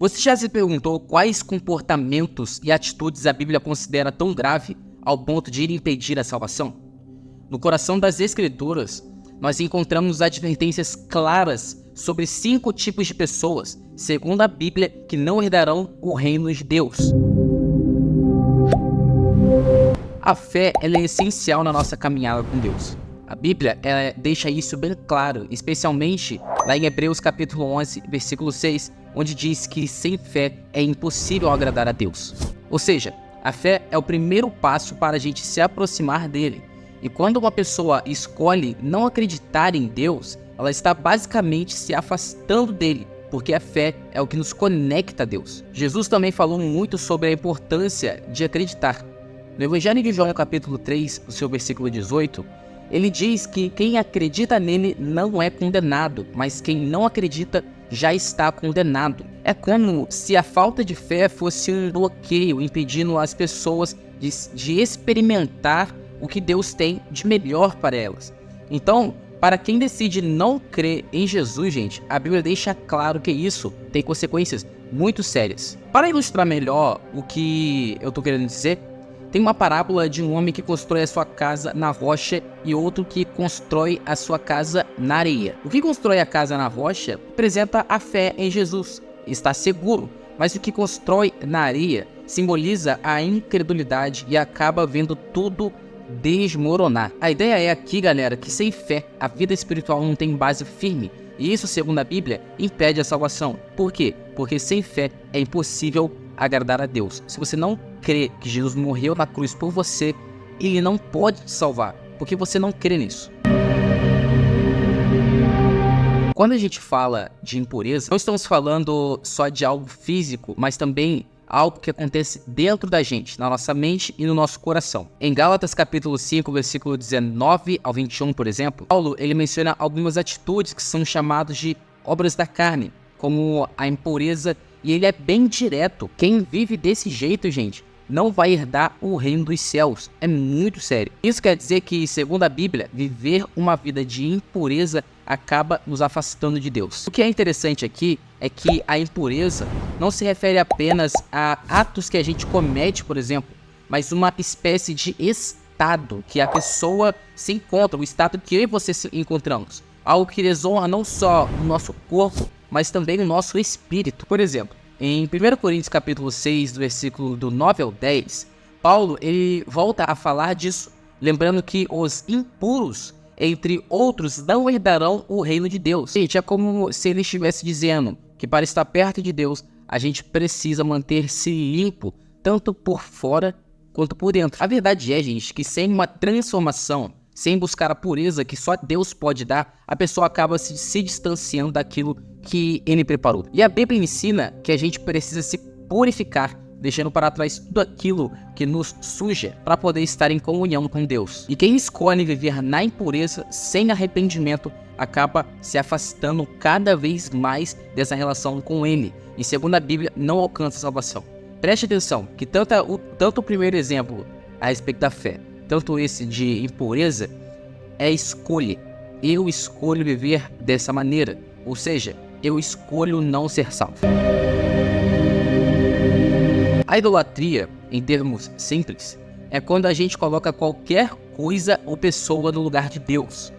Você já se perguntou quais comportamentos e atitudes a Bíblia considera tão grave ao ponto de ir impedir a salvação? No coração das Escrituras, nós encontramos advertências claras sobre 5 tipos de pessoas, segundo a Bíblia, que não herdarão o reino de Deus. A fé ela é essencial na nossa caminhada com Deus. A Bíblia deixa isso bem claro, especialmente lá em Hebreus capítulo 11, versículo 6, onde diz que sem fé é impossível agradar a Deus. Ou seja, a fé é o primeiro passo para a gente se aproximar dele. E quando uma pessoa escolhe não acreditar em Deus, ela está basicamente se afastando dele, porque a fé é o que nos conecta a Deus. Jesus também falou muito sobre a importância de acreditar. No Evangelho de João, capítulo 3, o seu versículo 18, ele diz que quem acredita nele não é condenado, mas quem não acredita já está condenado. É como se a falta de fé fosse um bloqueio, impedindo as pessoas de experimentar o que Deus tem de melhor para elas. Então, para quem decide não crer em Jesus, gente, a Bíblia deixa claro que isso tem consequências muito sérias. Para ilustrar melhor o que eu estou querendo dizer, tem uma parábola de um homem que constrói a sua casa na rocha e outro que constrói a sua casa na areia. O que constrói a casa na rocha representa a fé em Jesus, está seguro, mas o que constrói na areia simboliza a incredulidade e acaba vendo tudo desmoronar. A ideia é aqui, galera, que sem fé a vida espiritual não tem base firme. E isso, segundo a Bíblia, impede a salvação. Por quê? Porque sem fé é impossível agradar a Deus. Se você não crê que Jesus morreu na cruz por você, ele não pode te salvar, porque você não crê nisso. Quando a gente fala de impureza, não estamos falando só de algo físico, mas também algo que acontece dentro da gente, na nossa mente e no nosso coração. Em Gálatas capítulo 5, versículo 19 ao 21, por exemplo, Paulo ele menciona algumas atitudes que são chamadas de obras da carne, como a impureza, e ele é bem direto. Quem vive desse jeito, gente, não vai herdar o reino dos céus. É muito sério. Isso quer dizer que, segundo a Bíblia, viver uma vida de impureza acaba nos afastando de Deus. O que é interessante aqui é que a impureza não se refere apenas a atos que a gente comete, por exemplo, mas uma espécie de estado que a pessoa se encontra, o estado que eu e você se encontramos. Algo que desonra não só o nosso corpo, mas também o nosso espírito. Por exemplo, em 1 Coríntios capítulo 6, do versículo do 9 ao 10, Paulo ele volta a falar disso, lembrando que os impuros, entre outros, não herdarão o reino de Deus. Gente, é como se ele estivesse dizendo que para estar perto de Deus, a gente precisa manter-se limpo, tanto por fora quanto por dentro. A verdade é, gente, que sem uma transformação, sem buscar a pureza que só Deus pode dar, a pessoa acaba se distanciando daquilo que ele preparou. E a Bíblia ensina que a gente precisa se purificar, deixando para trás tudo aquilo que nos suja para poder estar em comunhão com Deus. E quem escolhe viver na impureza, sem arrependimento, acaba se afastando cada vez mais dessa relação com Ele. E segundo a Bíblia, não alcança a salvação. Preste atenção que tanto o primeiro exemplo a respeito da fé, tanto esse de impureza, é escolha. Eu escolho viver dessa maneira. Ou seja, eu escolho não ser salvo. A idolatria, em termos simples, é quando a gente coloca qualquer coisa ou pessoa no lugar de Deus,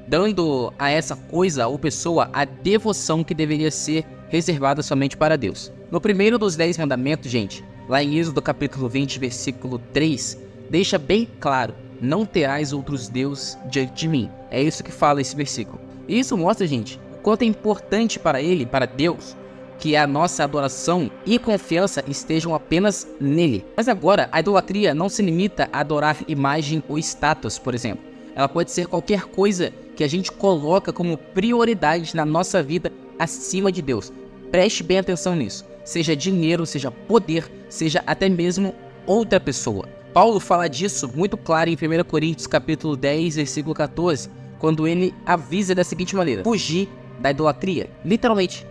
dando a essa coisa ou pessoa a devoção que deveria ser reservada somente para Deus. No primeiro dos 10 mandamentos, gente, lá em Êxodo capítulo 20, versículo 3, deixa bem claro: não terás outros deuses diante de mim. É isso que fala esse versículo. E isso mostra, gente, o quanto é importante para ele, para Deus, que a nossa adoração e confiança estejam apenas nele. Mas agora, a idolatria não se limita a adorar imagem ou estátuas, por exemplo. Ela pode ser qualquer coisa que a gente coloca como prioridade na nossa vida acima de Deus. Preste bem atenção nisso. Seja dinheiro, seja poder, seja até mesmo outra pessoa. Paulo fala disso muito claro em 1 Coríntios capítulo 10, versículo 14, quando ele avisa da seguinte maneira: fugir da idolatria. Literalmente,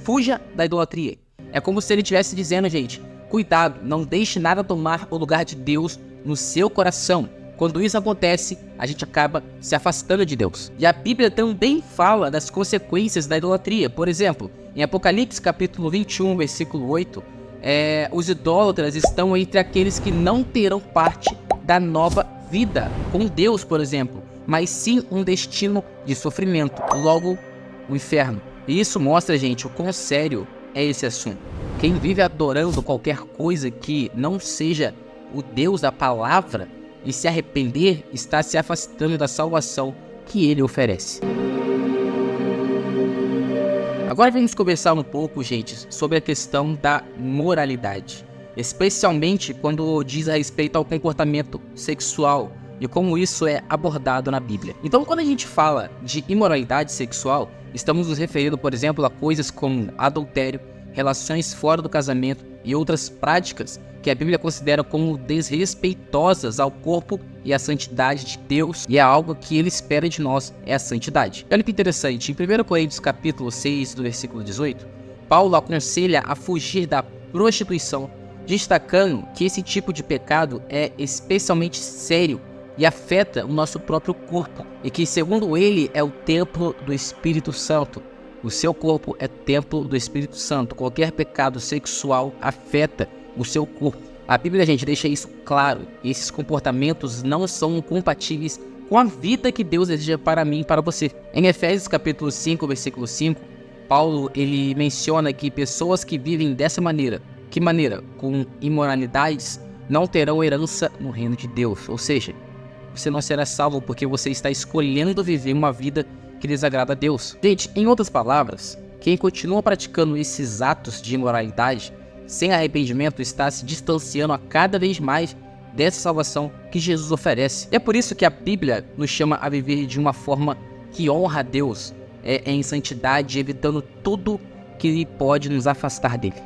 fuja da idolatria. É como se ele estivesse dizendo, gente, cuidado, não deixe nada tomar o lugar de Deus no seu coração. Quando isso acontece, a gente acaba se afastando de Deus. E a Bíblia também fala das consequências da idolatria. Por exemplo, em Apocalipse capítulo 21, versículo 8, os idólatras estão entre aqueles que não terão parte da nova vida com Deus, por exemplo, mas sim um destino de sofrimento, logo o inferno. E isso mostra, gente, o quão sério é esse assunto. Quem vive adorando qualquer coisa que não seja o Deus da palavra e se arrepender, está se afastando da salvação que ele oferece. Agora vamos conversar um pouco, gente, sobre a questão da moralidade, especialmente quando diz a respeito ao comportamento sexual e como isso é abordado na Bíblia. Então, quando a gente fala de imoralidade sexual, estamos nos referindo, por exemplo, a coisas como adultério, relações fora do casamento e outras práticas que a Bíblia considera como desrespeitosas ao corpo e à santidade de Deus, e é algo que ele espera de nós, é a santidade. Olha que interessante, em 1 Coríntios capítulo 6, do versículo 18, Paulo aconselha a fugir da prostituição, destacando que esse tipo de pecado é especialmente sério e afeta o nosso próprio corpo, e que, segundo ele, é o templo do Espírito Santo. O seu corpo é templo do Espírito Santo. Qualquer pecado sexual afeta o seu corpo. A Bíblia, gente, deixa isso claro. Esses comportamentos não são compatíveis com a vida que Deus deseja para mim e para você. Em Efésios capítulo 5, versículo 5, Paulo ele menciona que pessoas que vivem dessa maneira, que maneira? Com imoralidades, não terão herança no reino de Deus. Ou seja, você não será salvo porque você está escolhendo viver uma vida que desagrada a Deus. Gente, em outras palavras, quem continua praticando esses atos de imoralidade sem arrependimento está se distanciando a cada vez mais dessa salvação que Jesus oferece. E é por isso que a Bíblia nos chama a viver de uma forma que honra a Deus, em santidade, evitando tudo que pode nos afastar dele.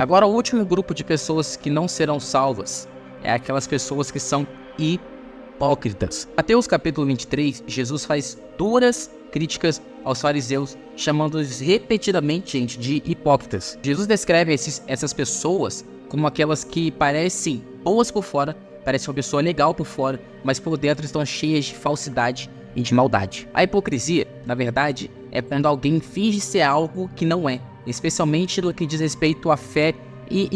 Agora, o último grupo de pessoas que não serão salvas é aquelas pessoas que são hipócritas. Mateus capítulo 23, Jesus faz duras críticas aos fariseus, chamando-os repetidamente, gente, de hipócritas. Jesus descreve essas pessoas como aquelas que parecem boas por fora, parecem uma pessoa legal por fora, mas por dentro estão cheias de falsidade e de maldade. A hipocrisia, na verdade, é quando alguém finge ser algo que não é, especialmente no que diz respeito à fé e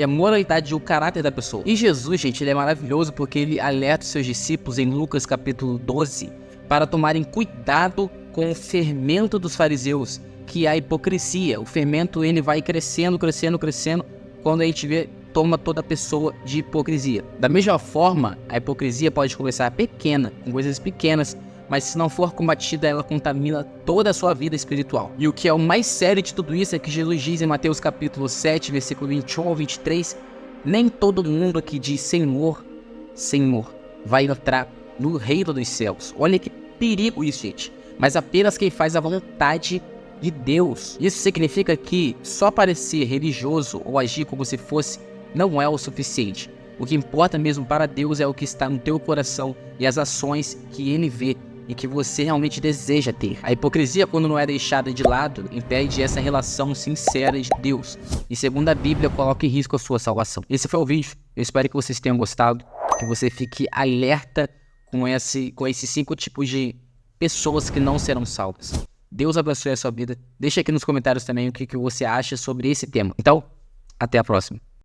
a moralidade e o caráter da pessoa. E Jesus, gente, ele é maravilhoso porque ele alerta os seus discípulos em Lucas capítulo 12 para tomarem cuidado com o fermento dos fariseus, que é a hipocrisia. O fermento ele vai crescendo, crescendo, crescendo, quando a gente toma toda a pessoa de hipocrisia. Da mesma forma, a hipocrisia pode começar pequena, com coisas pequenas, mas se não for combatida, ela contamina toda a sua vida espiritual. E o que é o mais sério de tudo isso é que Jesus diz em Mateus capítulo 7, versículo 21 ao 23, nem todo mundo que diz Senhor, Senhor, vai entrar no reino dos céus. Olha que perigo isso, gente. Mas apenas quem faz a vontade de Deus. Isso significa que só parecer religioso ou agir como se fosse não é o suficiente. O que importa mesmo para Deus é o que está no teu coração e as ações que Ele vê e que você realmente deseja ter. A hipocrisia, quando não é deixada de lado, impede essa relação sincera de Deus. E segundo a Bíblia, coloca em risco a sua salvação. Esse foi o vídeo. Eu espero que vocês tenham gostado, que você fique alerta com esses 5 tipos de pessoas que não serão salvas. Deus abençoe a sua vida. Deixa aqui nos comentários também o que você acha sobre esse tema. Então, até a próxima.